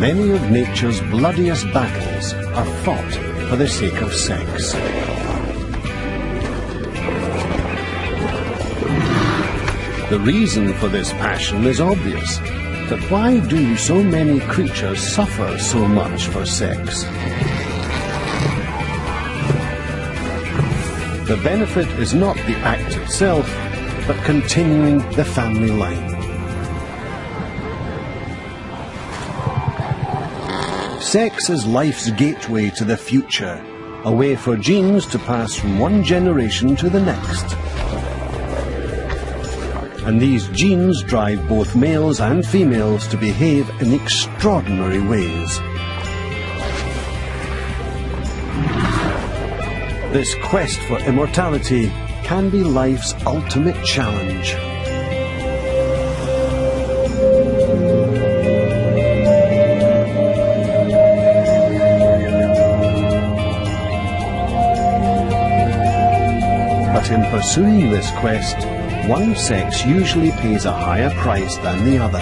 Many of nature's bloodiest battles are fought for the sake of sex. The reason for this passion is obvious, but why do so many creatures suffer so much for sex? The benefit is not the act itself, but continuing the family line. Sex is life's gateway to the future, a way for genes to pass from one generation to the next. And these genes drive both males and females to behave in extraordinary ways. This quest for immortality can be life's ultimate challenge. But in pursuing this quest, one sex usually pays a higher price than the other.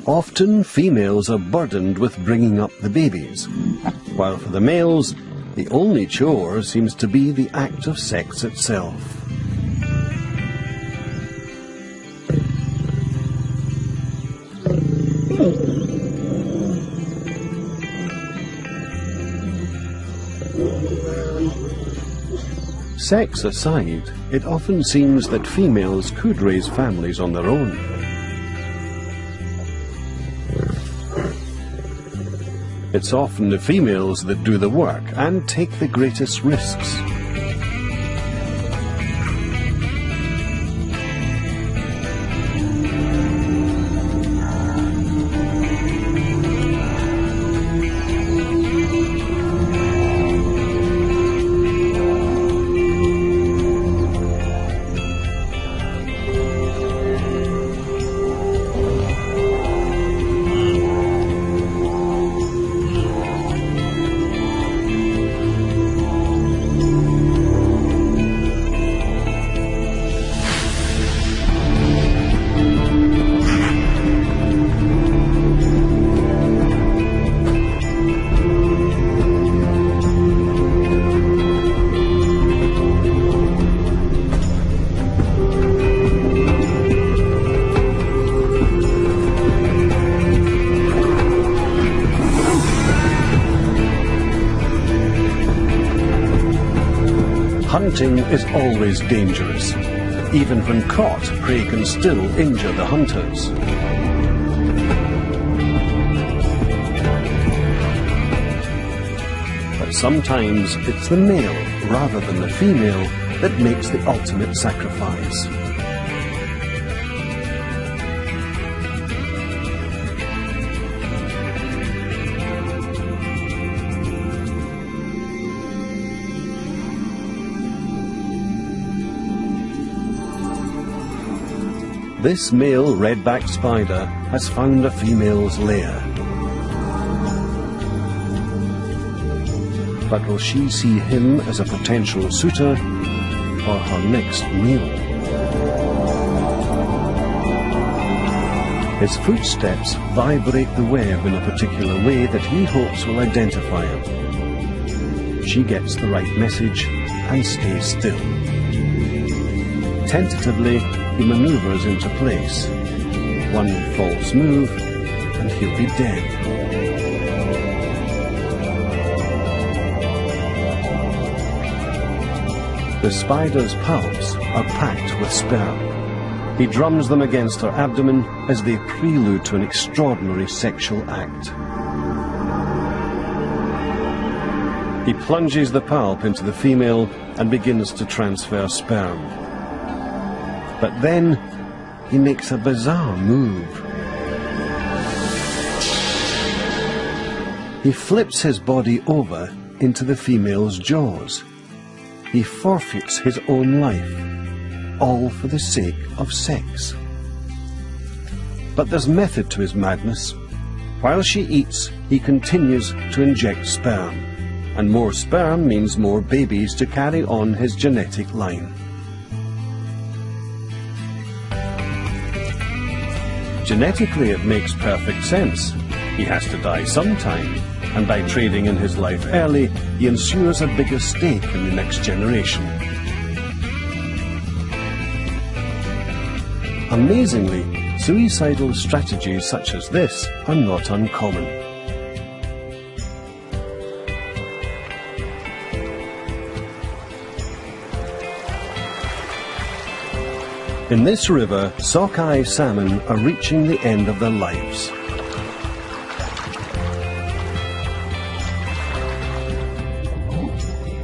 Often females are burdened with bringing up the babies, while for the males, the only chore seems to be the act of sex itself. Sex aside, it often seems that females could raise families on their own. It's often the females that do the work and take the greatest risks. Hunting is always dangerous. Even when caught, prey can still injure the hunters. But sometimes it's the male rather than the female that makes the ultimate sacrifice. This male red-backed spider has found a female's lair. But will she see him as a potential suitor or her next meal? His footsteps vibrate the web in a particular way that he hopes will identify him. She gets the right message and stays still. Tentatively, he maneuvers into place. One false move, and he'll be dead. The spider's palps are packed with sperm. He drums them against her abdomen as they prelude to an extraordinary sexual act. He plunges the palp into the female and begins to transfer sperm. But then, he makes a bizarre move. He flips his body over into the female's jaws. He forfeits his own life, all for the sake of sex. But there's method to his madness. While she eats, he continues to inject sperm, and more sperm means more babies to carry on his genetic line. Genetically, it makes perfect sense. He has to die sometime, and by trading in his life early, he ensures a bigger stake in the next generation. Amazingly, suicidal strategies such as this are not uncommon. In this river, sockeye salmon are reaching the end of their lives.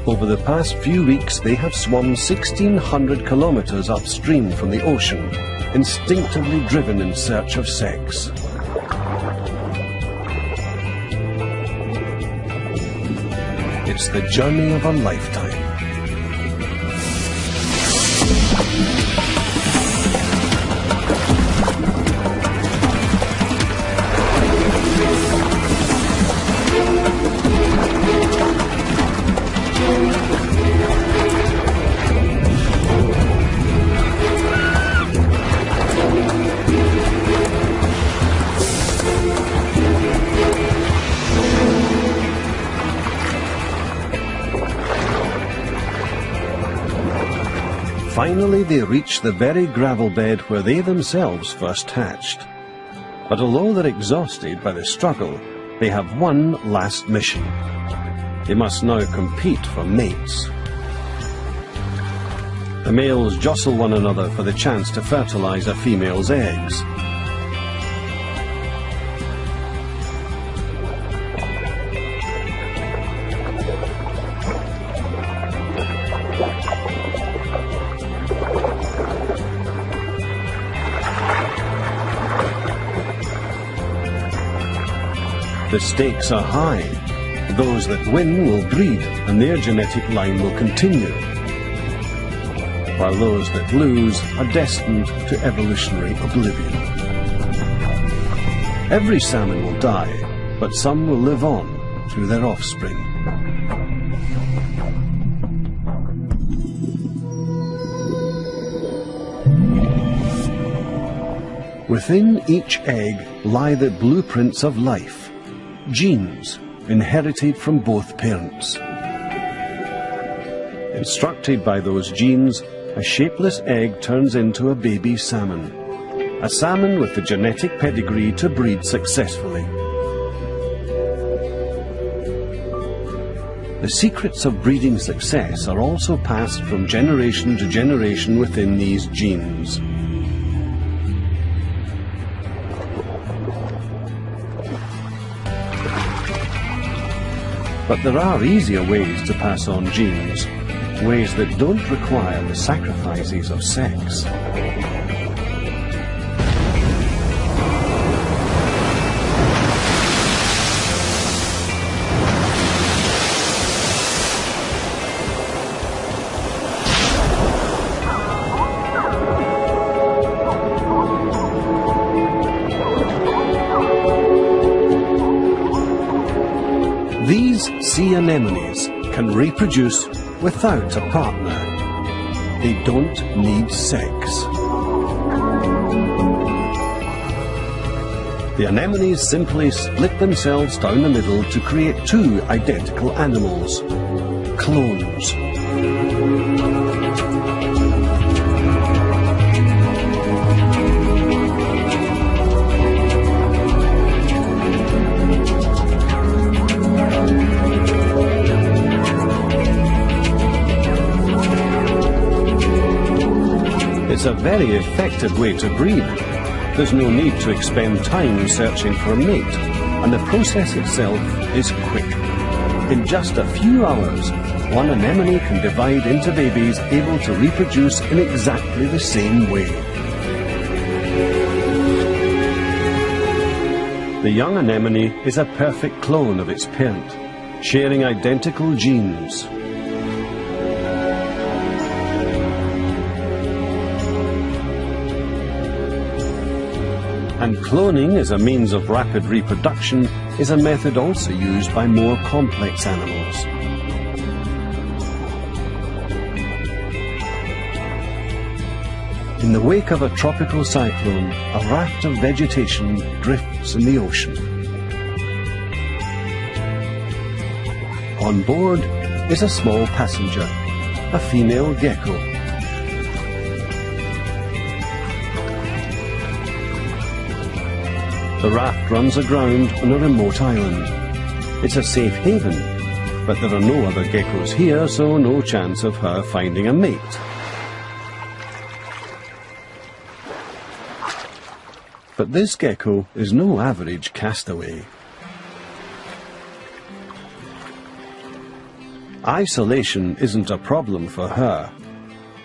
Over the past few weeks, they have swum 1,600 kilometers upstream from the ocean, instinctively driven in search of sex. It's the journey of a lifetime. Finally, they reach the very gravel bed where they themselves first hatched. But although they're exhausted by the struggle, they have one last mission. They must now compete for mates. The males jostle one another for the chance to fertilize a female's eggs. The stakes are high. Those that win will breed, and their genetic line will continue, while those that lose are destined to evolutionary oblivion. Every salmon will die, but some will live on through their offspring. Within each egg lie the blueprints of life. Genes inherited from both parents. Instructed by those genes, a shapeless egg turns into a baby salmon. A salmon with the genetic pedigree to breed successfully. The secrets of breeding success are also passed from generation to generation within these genes. But there are easier ways to pass on genes, ways that don't require the sacrifices of sex. These sea anemones can reproduce without a partner. They don't need sex. The anemones simply split themselves down the middle to create two identical animals, clones. It's a very effective way to breed. There's no need to expend time searching for a mate, and the process itself is quick. In just a few hours, one anemone can divide into babies able to reproduce in exactly the same way. The young anemone is a perfect clone of its parent, sharing identical genes. And cloning as a means of rapid reproduction is a method also used by more complex animals. In the wake of a tropical cyclone, a raft of vegetation drifts in the ocean. On board is a small passenger, a female gecko. The raft runs aground on a remote island. It's a safe haven, but there are no other geckos here, so no chance of her finding a mate. But this gecko is no average castaway. Isolation isn't a problem for her.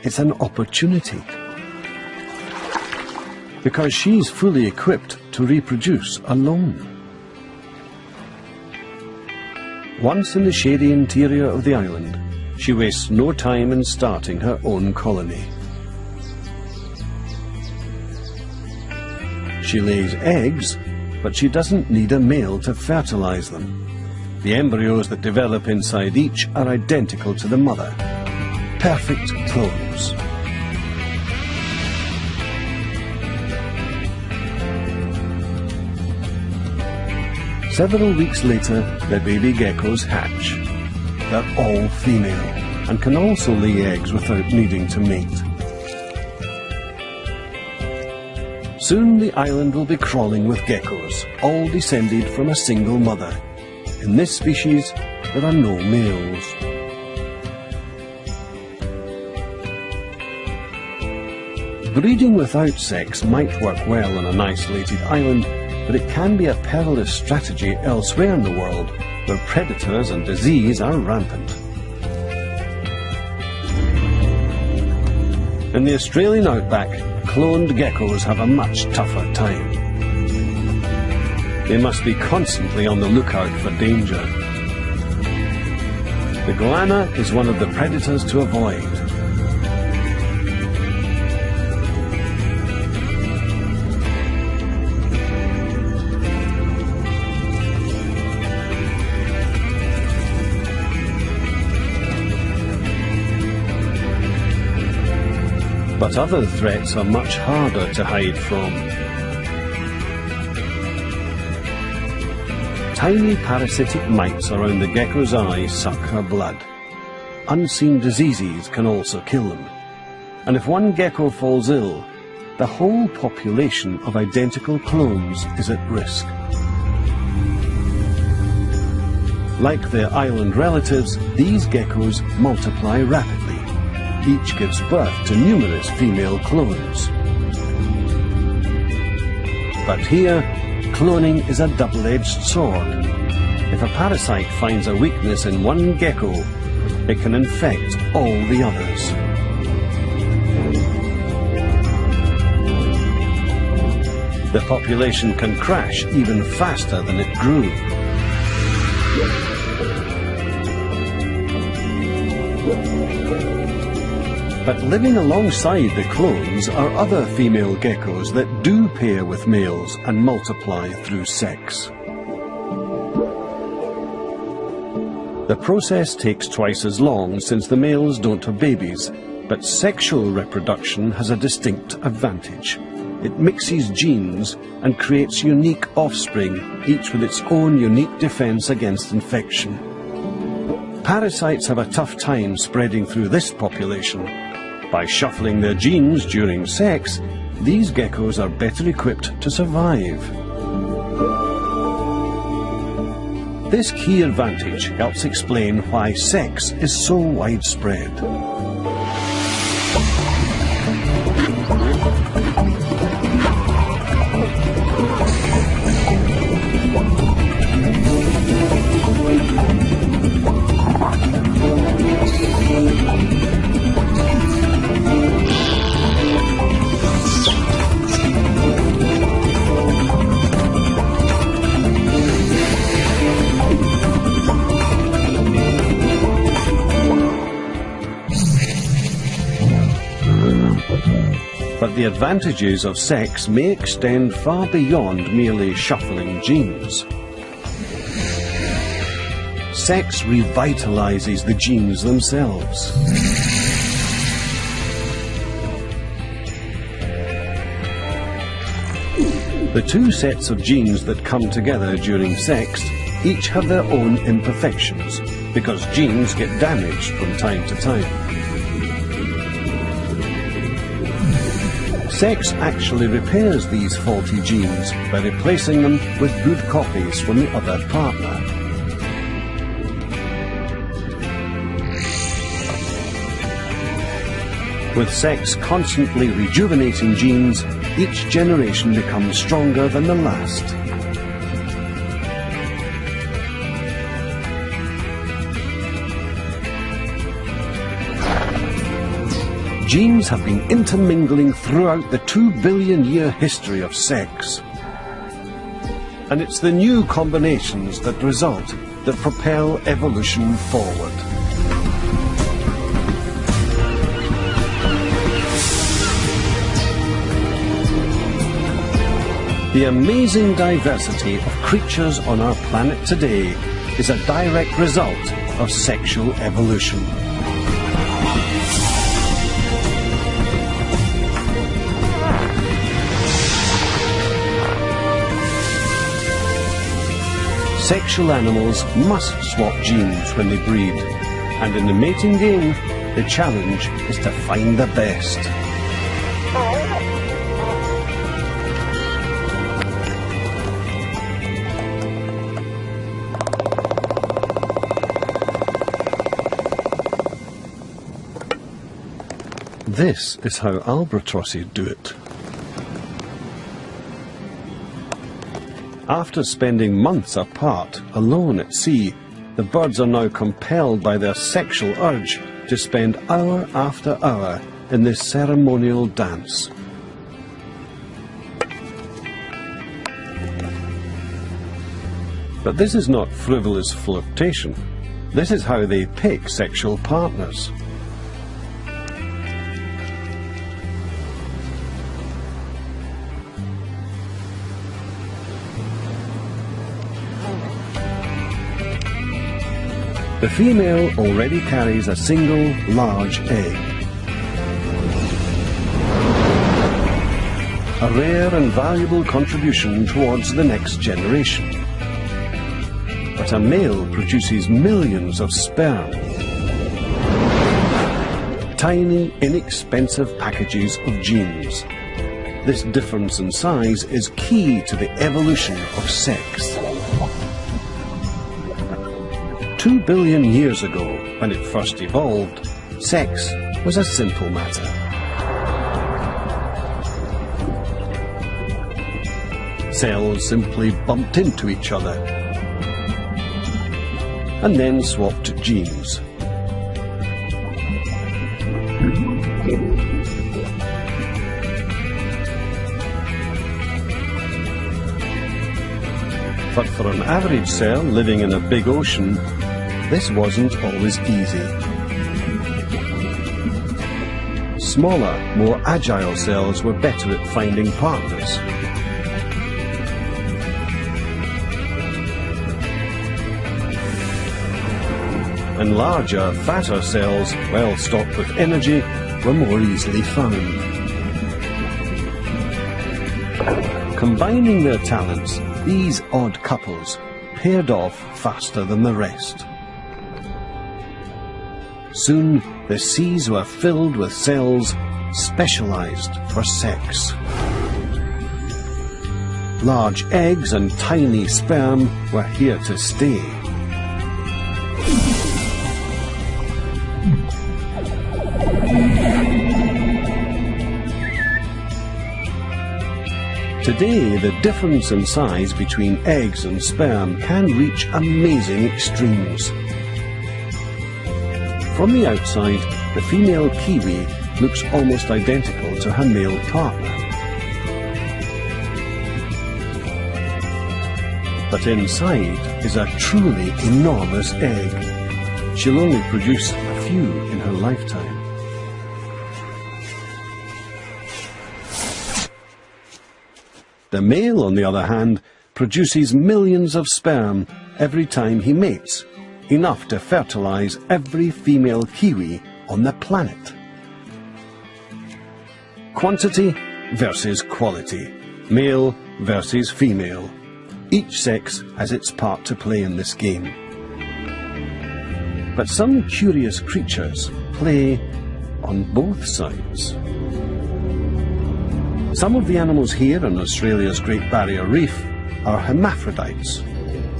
It's an opportunity. Because she's fully equipped to reproduce alone. Once in the shady interior of the island, she wastes no time in starting her own colony. She lays eggs, but she doesn't need a male to fertilize them. The embryos that develop inside each are identical to the mother. Perfect clones. Several weeks later, the baby geckos hatch. They're all female and can also lay eggs without needing to mate. Soon the island will be crawling with geckos, all descended from a single mother. In this species, there are no males. Breeding without sex might work well on an isolated island, but it can be a perilous strategy elsewhere in the world, where predators and disease are rampant. In the Australian outback, cloned geckos have a much tougher time. They must be constantly on the lookout for danger. The goanna is one of the predators to avoid. But other threats are much harder to hide from. Tiny parasitic mites around the gecko's eye suck her blood. Unseen diseases can also kill them. And if one gecko falls ill, the whole population of identical clones is at risk. Like their island relatives, these geckos multiply rapidly. Each gives birth to numerous female clones. But here, cloning is a double-edged sword. If a parasite finds a weakness in one gecko, it can infect all the others. The population can crash even faster than it grew. But living alongside the clones are other female geckos that do pair with males and multiply through sex. The process takes twice as long since the males don't have babies, but sexual reproduction has a distinct advantage. It mixes genes and creates unique offspring, each with its own unique defense against infection. Parasites have a tough time spreading through this population. By shuffling their genes during sex, these geckos are better equipped to survive. This key advantage helps explain why sex is so widespread. But But the advantages of sex may extend far beyond merely shuffling genes. Sex revitalizes the genes themselves. The two sets of genes that come together during sex each have their own imperfections, because genes get damaged from time to time. Sex actually repairs these faulty genes by replacing them with good copies from the other partner. With sex constantly rejuvenating genes, each generation becomes stronger than the last. Genes have been intermingling throughout the 2 billion year history of sex. And it's the new combinations that result that propel evolution forward. The amazing diversity of creatures on our planet today is a direct result of sexual evolution. Sexual animals must swap genes when they breed, and in the mating game, the challenge is to find the best. This is how albatrosses do it. After spending months apart, alone at sea, the birds are now compelled by their sexual urge to spend hour after hour in this ceremonial dance. But this is not frivolous flirtation. This is how they pick sexual partners. The female already carries a single large egg. A rare and valuable contribution towards the next generation. But a male produces millions of sperm. Tiny, inexpensive packages of genes. This difference in size is key to the evolution of sex. 2 billion years ago, when it first evolved, sex was a simple matter. Cells simply bumped into each other and then swapped genes. But for an average cell living in a big ocean, this wasn't always easy. Smaller, more agile cells were better at finding partners. And larger, fatter cells, well stocked with energy, were more easily found. Combining their talents, these odd couples paired off faster than the rest. Soon, the seas were filled with cells specialized for sex. Large eggs and tiny sperm were here to stay. Today, the difference in size between eggs and sperm can reach amazing extremes. From the outside, the female kiwi looks almost identical to her male partner. But inside is a truly enormous egg. She'll only produce a few in her lifetime. The male, on the other hand, produces millions of sperm every time he mates, enough to fertilize every female kiwi on the planet. Quantity versus quality, male versus female. Each sex has its part to play in this game. But some curious creatures play on both sides. Some of the animals here in Australia's Great Barrier Reef are hermaphrodites,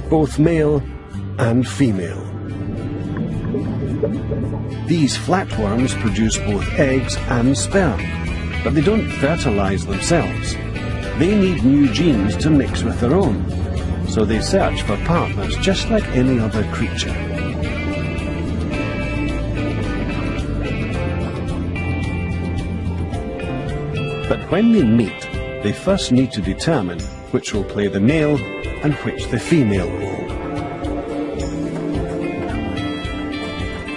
both male and female. These flatworms produce both eggs and sperm, but they don't fertilize themselves. They need new genes to mix with their own, so they search for partners just like any other creature. But when they meet, they first need to determine which will play the male and which the female role.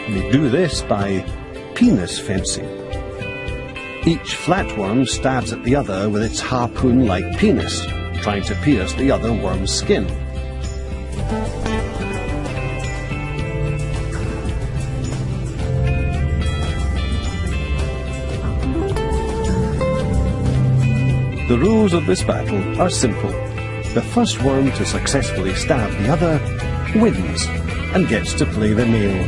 They do this by penis fencing. Each flatworm stabs at the other with its harpoon-like penis, trying to pierce the other worm's skin. The rules of this battle are simple. The first worm to successfully stab the other wins and gets to play the male.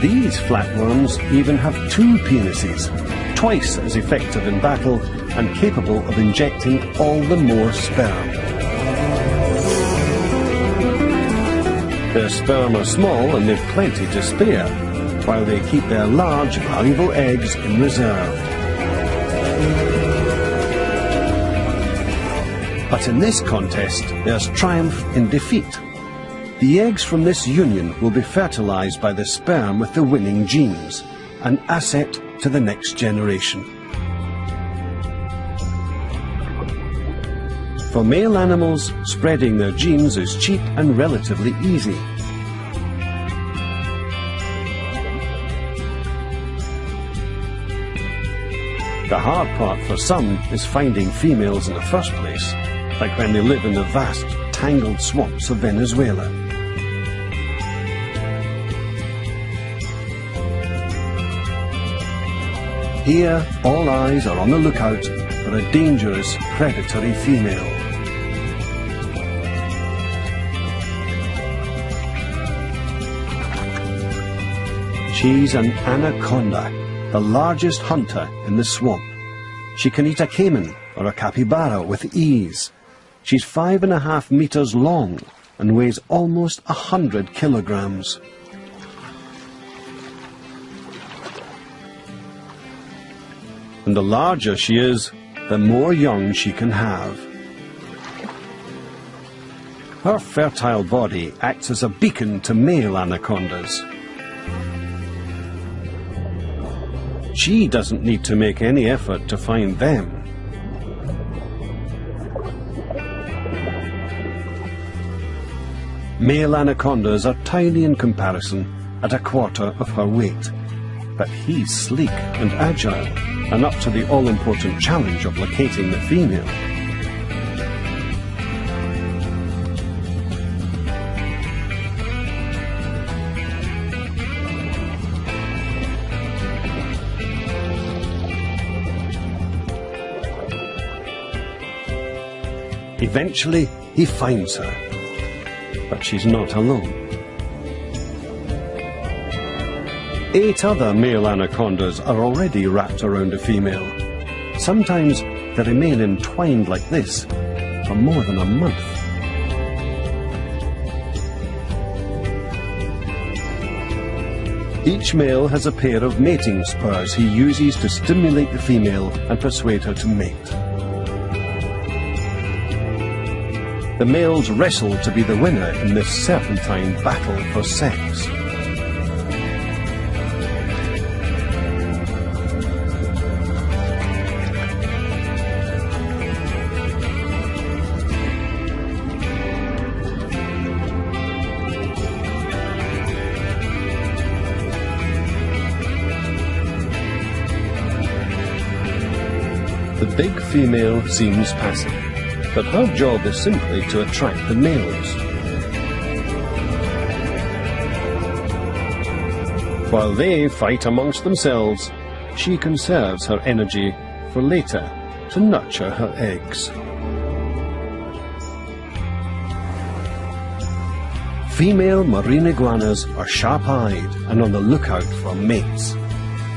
These flatworms even have two penises, twice as effective in battle and capable of injecting all the more sperm. Their sperm are small and they've plenty to spare, while they keep their large, valuable eggs in reserve. But in this contest, there's triumph in defeat. The eggs from this union will be fertilized by the sperm with the winning genes, an asset to the next generation. For male animals, spreading their genes is cheap and relatively easy. The hard part for some is finding females in the first place, like when they live in the vast, tangled swamps of Venezuela. Here, all eyes are on the lookout for a dangerous, predatory female. She's an anaconda, the largest hunter in the swamp. She can eat a caiman or a capybara with ease. She's 5.5 meters long and weighs almost 100 kilograms. And the larger she is, the more young she can have. Her fertile body acts as a beacon to male anacondas. She doesn't need to make any effort to find them. Male anacondas are tiny in comparison, at 1/4 of her weight. But he's sleek and agile, and up to the all-important challenge of locating the female. Eventually, he finds her, but she's not alone. 8 other male anacondas are already wrapped around a female. Sometimes they remain entwined like this for more than a month. Each male has a pair of mating spurs he uses to stimulate the female and persuade her to mate. The males wrestle to be the winner in this serpentine battle for sex. The big female seems passive, but her job is simply to attract the males. While they fight amongst themselves, she conserves her energy for later to nurture her eggs. Female marine iguanas are sharp-eyed and on the lookout for mates.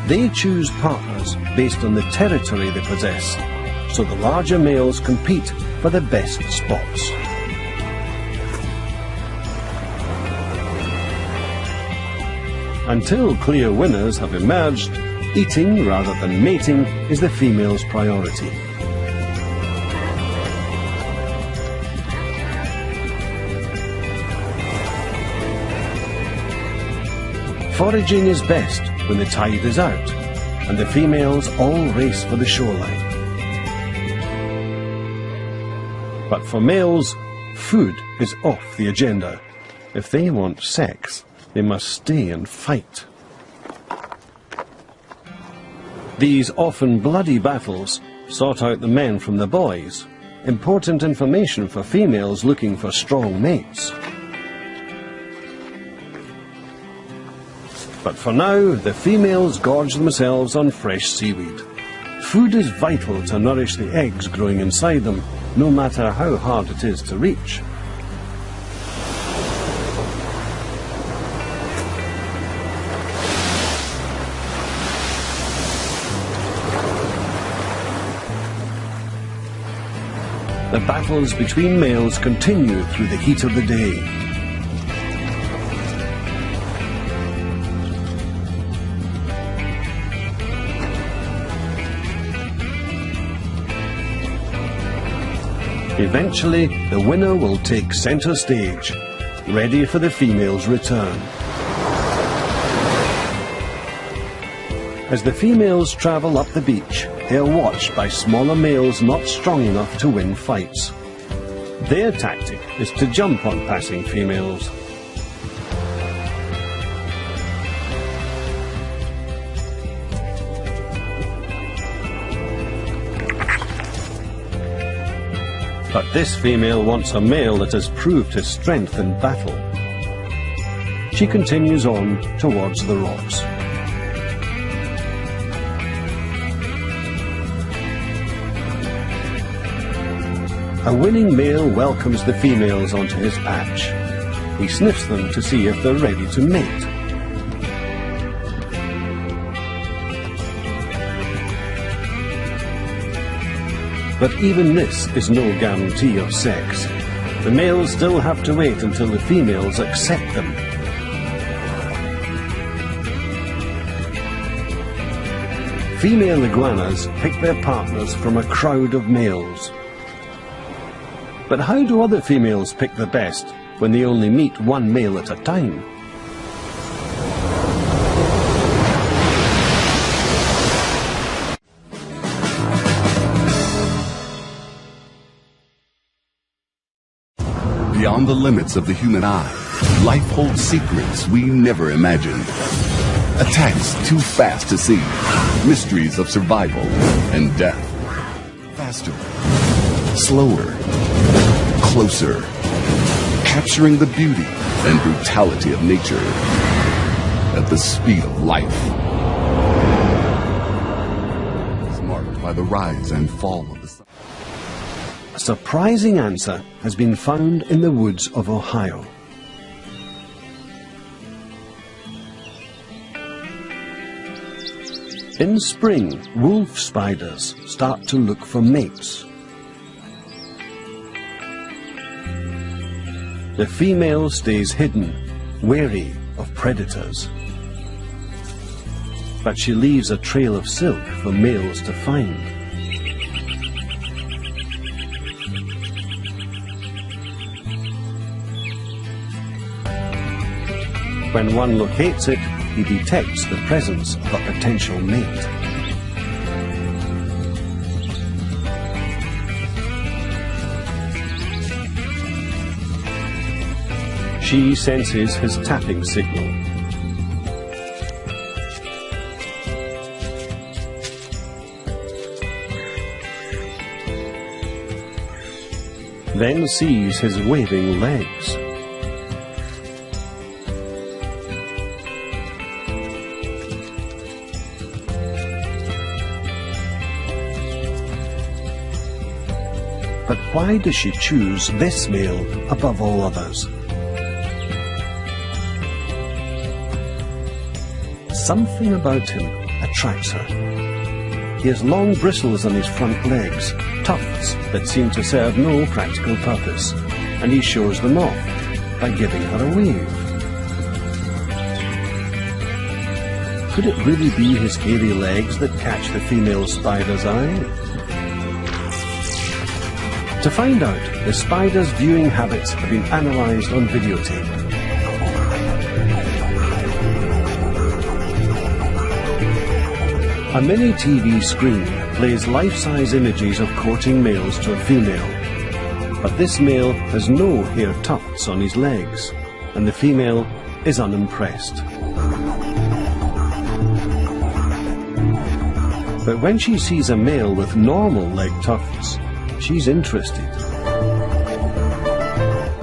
They choose partners based on the territory they possess, so the larger males compete for the best spots. Until clear winners have emerged, eating rather than mating is the female's priority. Foraging is best when the tide is out, and the females all race for the shoreline. But for males, food is off the agenda. If they want sex, they must stay and fight. These often bloody battles sort out the men from the boys. Important information for females looking for strong mates. But for now, the females gorge themselves on fresh seaweed. Food is vital to nourish the eggs growing inside them, no matter how hard it is to reach. The battles between males continue through the heat of the day. Eventually, the winner will take center stage, ready for the female's return. As the females travel up the beach, they are watched by smaller males not strong enough to win fights. Their tactic is to jump on passing females. But this female wants a male that has proved his strength in battle. She continues on towards the rocks. A winning male welcomes the females onto his patch. He sniffs them to see if they're ready to mate. But even this is no guarantee of sex. The males still have to wait until the females accept them. Female iguanas pick their partners from a crowd of males. But how do other females pick the best when they only meet one male at a time? Beyond the limits of the human eye, life holds secrets we never imagined. Attacks too fast to see, mysteries of survival and death. Faster, slower, closer, capturing the beauty and brutality of nature at the speed of life. It's marked by the rise and fall of the sun. A surprising answer has been found in the woods of Ohio. In spring, wolf spiders start to look for mates. The female stays hidden, wary of predators. But she leaves a trail of silk for males to find. When one locates it, he detects the presence of a potential mate. She senses his tapping signal. then sees his waving legs. But why does she choose this male above all others? Something about him attracts her. He has long bristles on his front legs, tufts that seem to serve no practical purpose, and he shows them off by giving her a wave. Could it really be his hairy legs that catch the female spider's eye? To find out, the spider's viewing habits have been analysed on videotape. A mini TV screen plays life-size images of courting males to a female. But this male has no hair tufts on his legs, and the female is unimpressed. But when she sees a male with normal leg tufts, she's interested.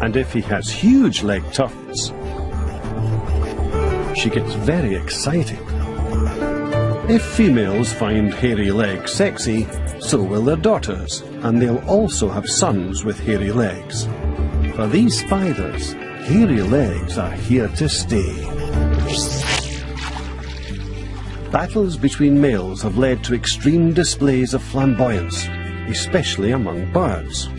And if he has huge leg tufts, she gets very excited. If females find hairy legs sexy, so will their daughters, and they'll also have sons with hairy legs. For these spiders, hairy legs are here to stay. Battles between males have led to extreme displays of flamboyance, especially among birds.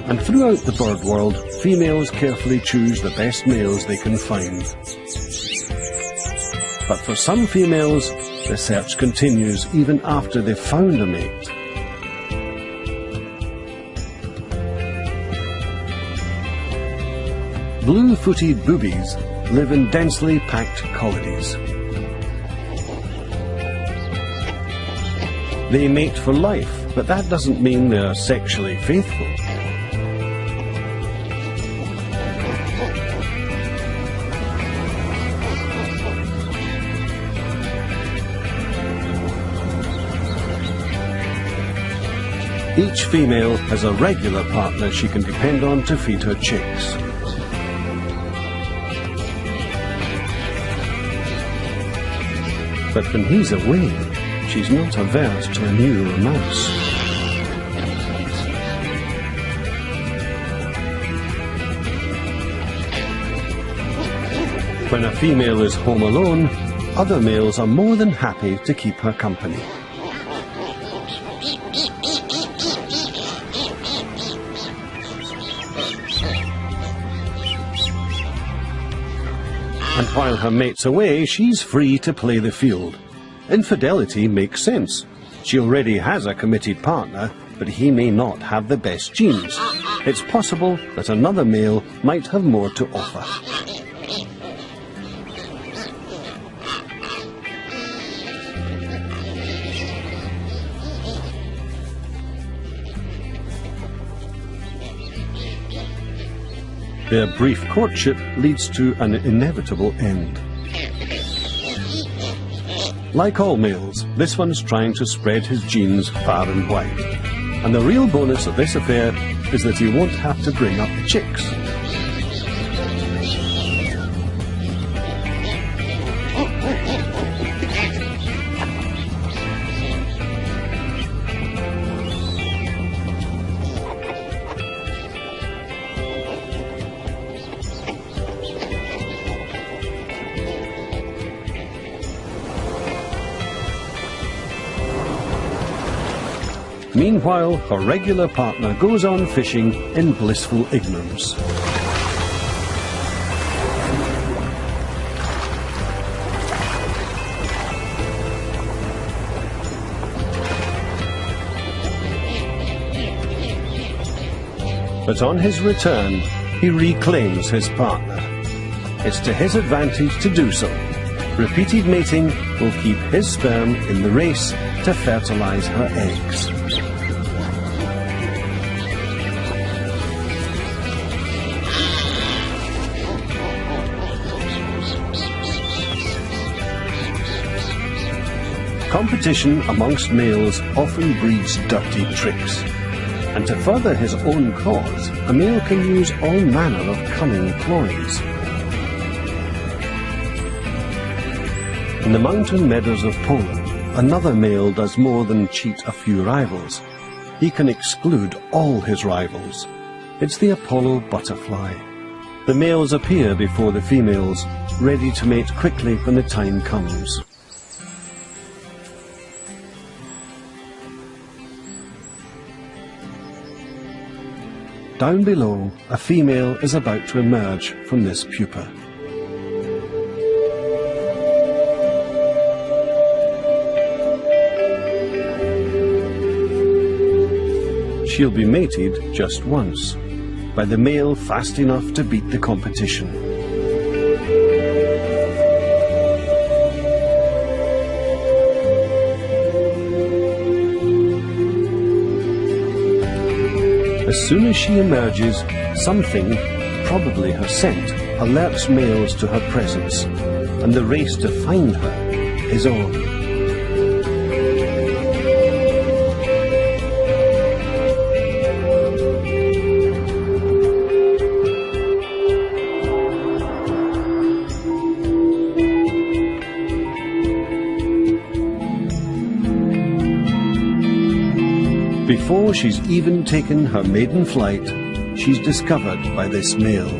And throughout the bird world, females carefully choose the best males they can find. But for some females, the search continues even after they've found a mate. Blue-footed boobies live in densely packed colonies. They mate for life, but that doesn't mean they're sexually faithful. Each female has a regular partner she can depend on to feed her chicks. But when he's away, she's not averse to a new romance. When a female is home alone, other males are more than happy to keep her company. And while her mate's away, she's free to play the field. Infidelity makes sense. She already has a committed partner, but he may not have the best genes. It's possible that another male might have more to offer. Their brief courtship leads to an inevitable end. Like all males, this one's trying to spread his genes far and wide. And the real bonus of this affair is that he won't have to bring up chicks. Meanwhile, her regular partner goes on fishing in blissful ignorance. But on his return, he reclaims his partner. it's to his advantage to do so. Repeated mating will keep his sperm in the race to fertilize her eggs. Competition amongst males often breeds dirty tricks, and to further his own cause, a male can use all manner of cunning ploys. In the mountain meadows of Poland, another male does more than cheat a few rivals. He can exclude all his rivals. It's the Apollo butterfly. The males appear before the females, ready to mate quickly when the time comes. Down below, a female is about to emerge from this pupa. She'll be mated just once, by the male fast enough to beat the competition. As soon as she emerges, something, probably her scent, alerts males to her presence, and the race to find her is on. Before she's even taken her maiden flight, she's discovered by this male.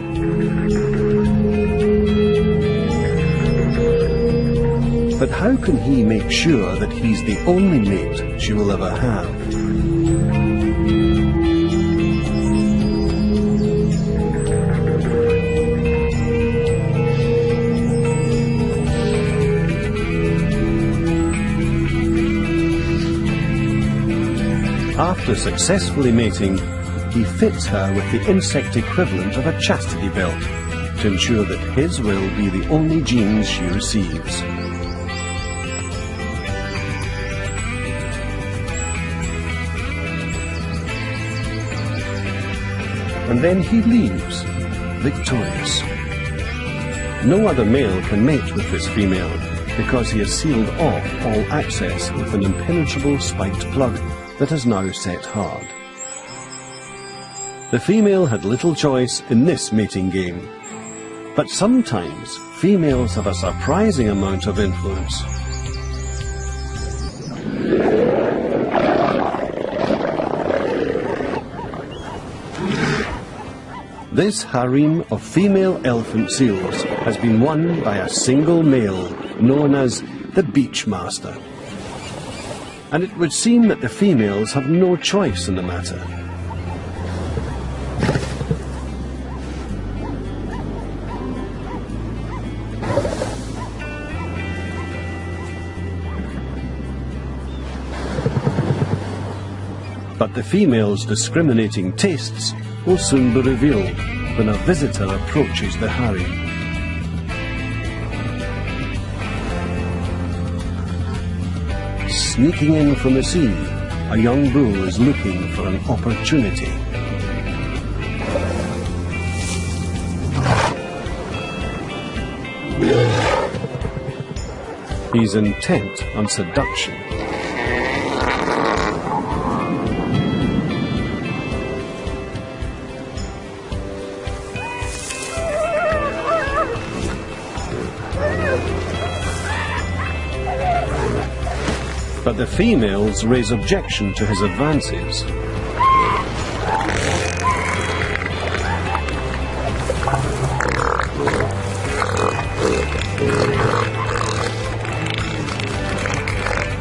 But how can he make sure that he's the only mate she will ever have? After successfully mating, he fits her with the insect equivalent of a chastity belt to ensure that his will be the only genes she receives. And then he leaves, victorious. No other male can mate with this female because he has sealed off all access with an impenetrable spiked plug that has now set hard. The female had little choice in this mating game, but sometimes females have a surprising amount of influence. This harem of female elephant seals has been won by a single male known as the Beachmaster. And it would seem that the females have no choice in the matter. But the female's discriminating tastes will soon be revealed when a visitor approaches the harem. Sneaking in from the sea, a young bull is looking for an opportunity. He's intent on seduction. But the females raise objection to his advances.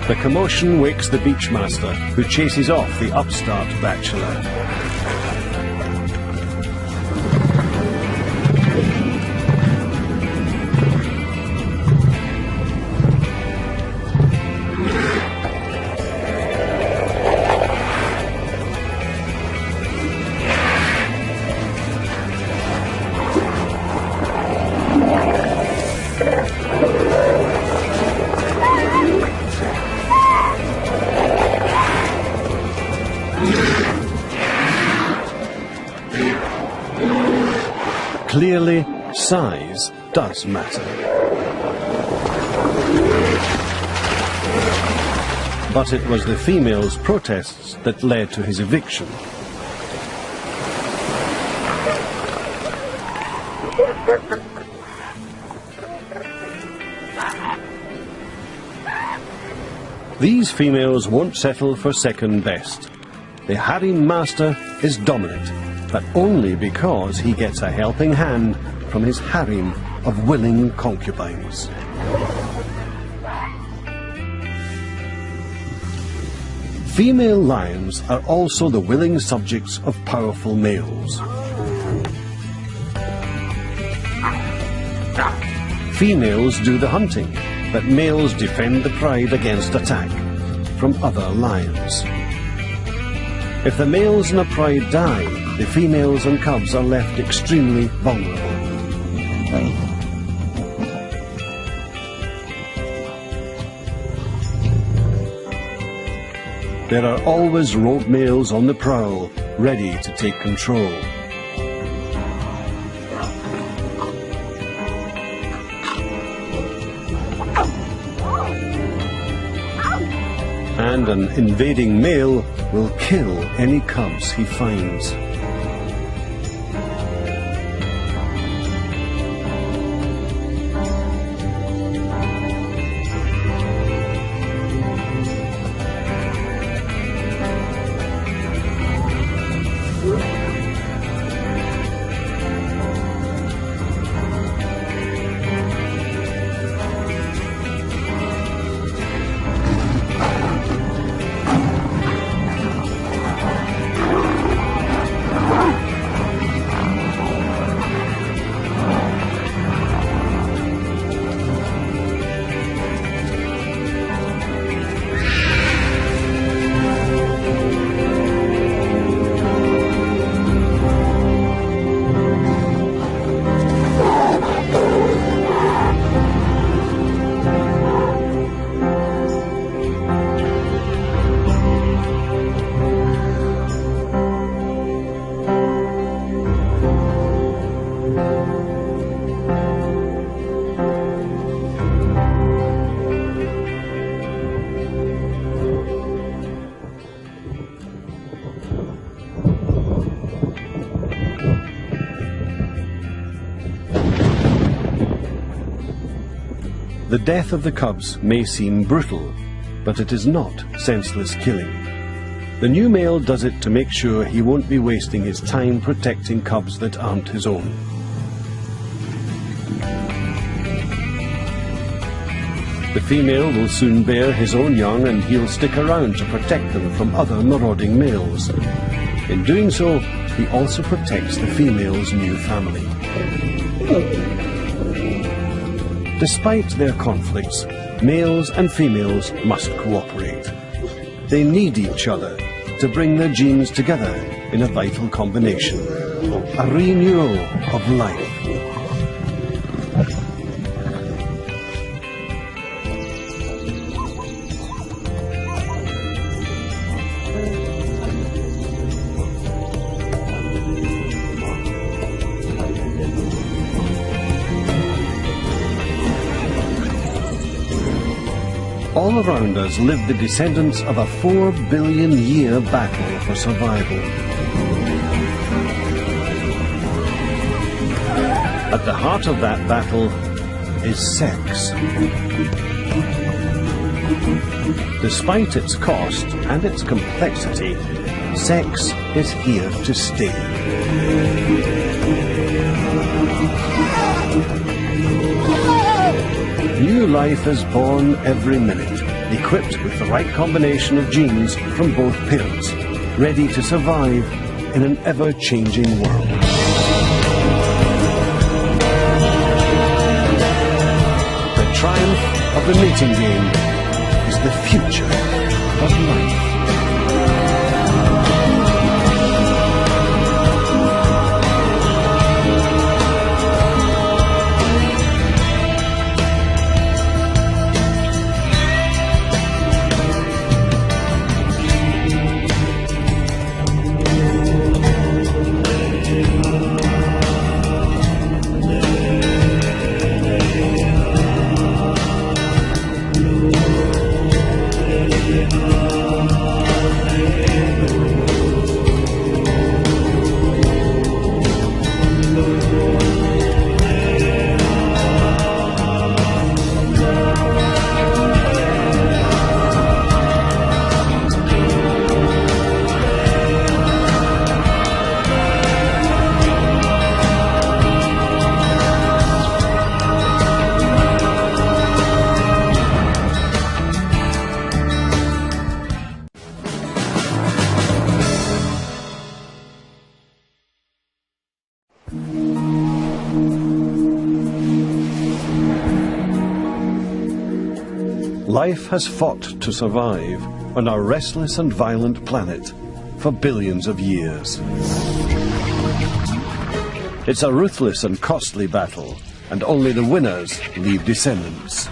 The commotion wakes the Beachmaster, who chases off the upstart bachelor. Clearly, size does matter. But it was the female's protests that led to his eviction. These females won't settle for second best. The harem master is dominant, but only because he gets a helping hand from his harem of willing concubines. Female lions are also the willing subjects of powerful males. Females do the hunting, but males defend the pride against attack from other lions. If the males in a pride die, the females and cubs are left extremely vulnerable. There are always rogue males on the prowl, ready to take control. And an invading male will kill any cubs he finds. The death of the cubs may seem brutal, but it is not senseless killing. The new male does it to make sure he won't be wasting his time protecting cubs that aren't his own. The female will soon bear his own young, and he'll stick around to protect them from other marauding males. In doing so, he also protects the female's new family. Despite their conflicts, males and females must cooperate. They need each other to bring their genes together in a vital combination, a renewal of life. All around us live the descendants of a 4 billion year battle for survival. At the heart of that battle is sex. Despite its cost and its complexity, sex is here to stay. New life is born every minute, equipped with the right combination of genes from both parents, ready to survive in an ever-changing world. The triumph of the mating game is the future of life. life has fought to survive on our restless and violent planet for billions of years. It's a ruthless and costly battle, and only the winners leave descendants.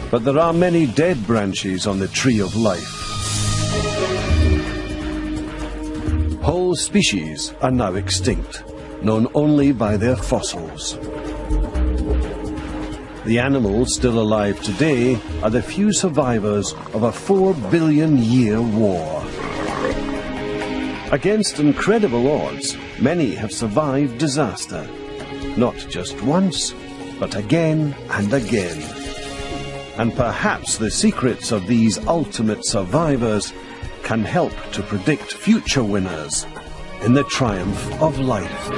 But there are many dead branches on the tree of life. Whole species are now extinct, known only by their fossils. The animals still alive today are the few survivors of a 4 billion year war. Against incredible odds, many have survived disaster, not just once, but again and again. And perhaps the secrets of these ultimate survivors can help to predict future winners in the triumph of life.